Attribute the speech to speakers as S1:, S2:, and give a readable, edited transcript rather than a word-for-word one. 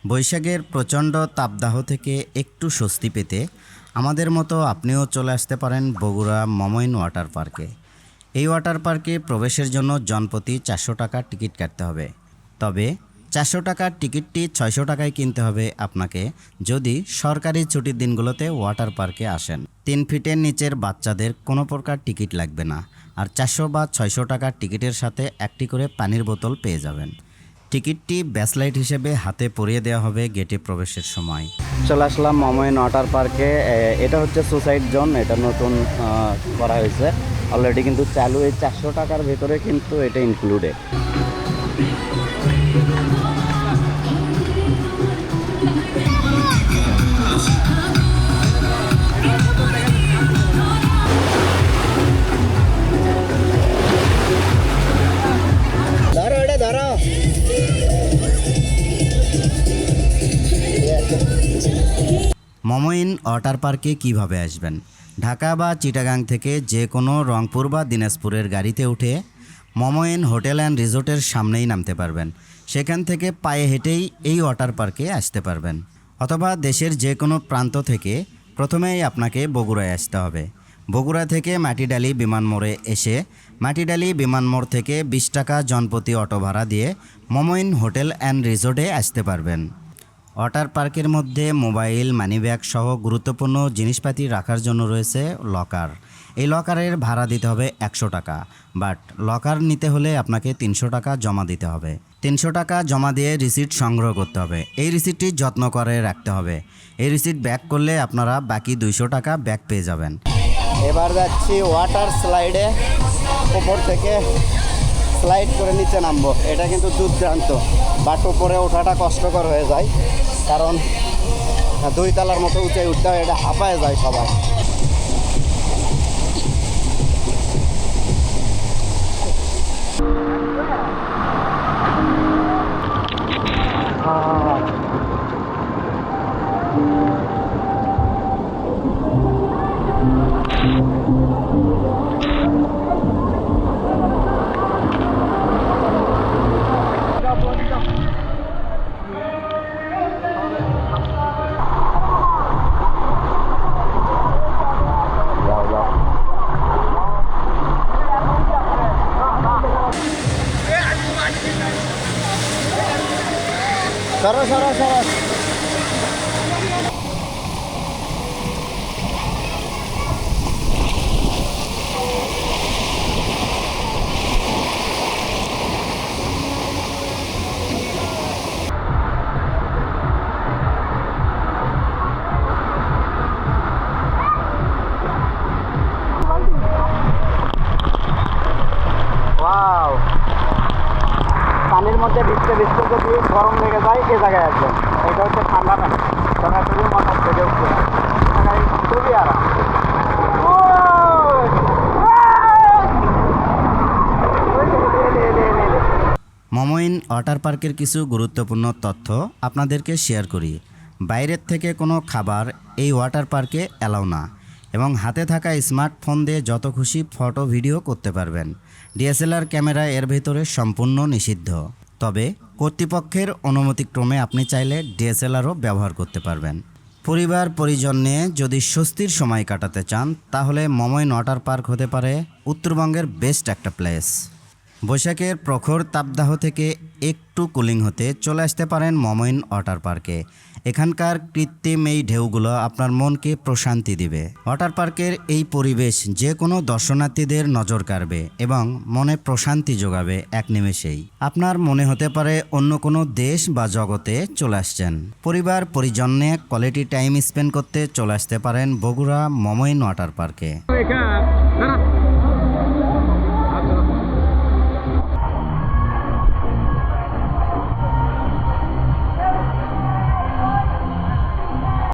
S1: বৈশাখের প্রচণ্ড তাপদাহ থেকে একটু স্বস্তি পেতে আমাদের মতো আপনিও চলে আসতে পারেন বগুড়া মমইন ওয়াটার পার্কে। এই ওয়াটার পার্কে প্রবেশের জন্য জনপ্রতি 400 টাকা টিকিট কাটতে হবে। তবে 400 টাকার টিকিটটি 600 টাকায় কিনতে হবে আপনাকে যদি সরকারি ছুটির দিনগুলোতে ওয়াটার পার্কে আসেন। 3 ফিটের নিচের বাচ্চাদের কোনো প্রকার টিকিট লাগবে না। আর 400 বা 600 টাকার টিকিটের সাথে একটি করে পানির বোতল পেয়ে যাবেন। টিকিটটি ব্যাসলাইট হিসেবে হাতে পরিয়ে দেওয়া হবে গেটে প্রবেশের সময়। চলে আসলাম মমইন ওয়াটার পার্কে। এটা হচ্ছে সুসাইড জোন, এটা নতুন করা হয়েছে অলরেডি, কিন্তু চালু। এই 400 টাকার ভেতরে কিন্তু এটা ইনক্লুডেড। মমইন ওয়াটার পার্কে কিভাবে আসবেন? ঢাকা বা চিটাগাং থেকে যে কোনো রংপুর বা দিনাজপুরের গাড়িতে উঠে মমইন হোটেল অ্যান্ড রিসোর্টের সামনেই নামতে পারবেন। সেখান থেকে পায়ে হেঁটেই এই ওয়াটার পার্কে আসতে পারবেন। অথবা দেশের যে কোনো প্রান্ত থেকে প্রথমেই আপনাকে বগুড়ায় আসতে হবে। বগুড়া থেকে মাটিডালি বিমানমোড়ে এসে মাটিডালি বিমানমোড় থেকে 20 টাকা জনপ্রতি অটো ভাড়া দিয়ে মমইন হোটেল অ্যান্ড রিসোর্টে আসতে পারবেন। ওয়াটার পার্কের মধ্যে মোবাইল, মানিব্যাগ সহ গুরুত্বপূর্ণ জিনিসপাতি রাখার জন্য রয়েছে লকার। এই লকারের ভাড়া দিতে হবে 100 টাকা, বাট লকার নিতে হলে আপনাকে 300 টাকা জমা দিতে হবে। 300 টাকা জমা দিয়ে রিসিট সংগ্রহ করতে হবে। এই রিসিটটি যত্ন করে রাখতে হবে। এই রিসিট ব্যাক করলে আপনারা বাকি 200 টাকা ব্যাক পেয়ে যাবেন। এবার যাচ্ছি ওয়াটার স্লাইডে, উপর থেকে স্লাইড করে নিচে নামবো। এটা কিন্তু দুর্দান্ত, বাট উপরে ওঠাটা কষ্টকর হয়ে যায়, কারণ 2 তলার মতো উঁচাই উঠতে হয়, এটা হাঁপায় যায় সবাই। সরো সরো সরো। ওয়াও, পানির মধ্যে ভিজতে ভিজতে যদি গরম লেগে যায় এ জায়গায় আসবেন। এটা হচ্ছে ঠান্ডা পানি, সরাসরি মাথা থেকে উঠছে, খুবই আরাম। মমইন ওয়াটার পার্কের কিছু গুরুত্বপূর্ণ তথ্য আপনাদেরকে শেয়ার করি। বাইরের থেকে কোনো খাবার এই ওয়াটার পার্কে অ্যালাউ না, এবং হাতে থাকা স্মার্টফোন দিয়ে যত খুশি ফটো ভিডিও করতে পারবেন। ডিএসএলআর ক্যামেরা এর ভেতরে সম্পূর্ণ নিষিদ্ধ, তবে কর্তৃপক্ষের অনুমতিক্রমে আপনি চাইলে ডিএসএলআরও ব্যবহার করতে পারবেন। পরিবার পরিজন নিয়ে যদি স্বস্তির সময় কাটাতে চান তাহলে মমইন ওয়াটার পার্ক হতে পারে উত্তরবঙ্গের বেস্ট একটা প্লেস। বৈশাখের প্রখর তাপদাহ থেকে একটু কুলিং হতে চলে আসতে পারেন মমইন ওয়াটার পার্কে। এখানকার কৃত্রিম এই ঢেউগুলো আপনার মনকে প্রশান্তি দিবে। ওয়াটার পার্কের এই পরিবেশ যে কোনো দর্শনার্থীদের নজর কাড়বে এবং মনে প্রশান্তি যোগাবে এক নিমেষেই। আপনার মনে হতে পারে অন্য কোনো দেশ বা জগতে চলে আসছেন। পরিবার পরিজন নিয়ে কোয়ালিটি টাইম স্পেন্ড করতে চলে আসতে পারেন বগুড়া মমইন ওয়াটার পার্কে।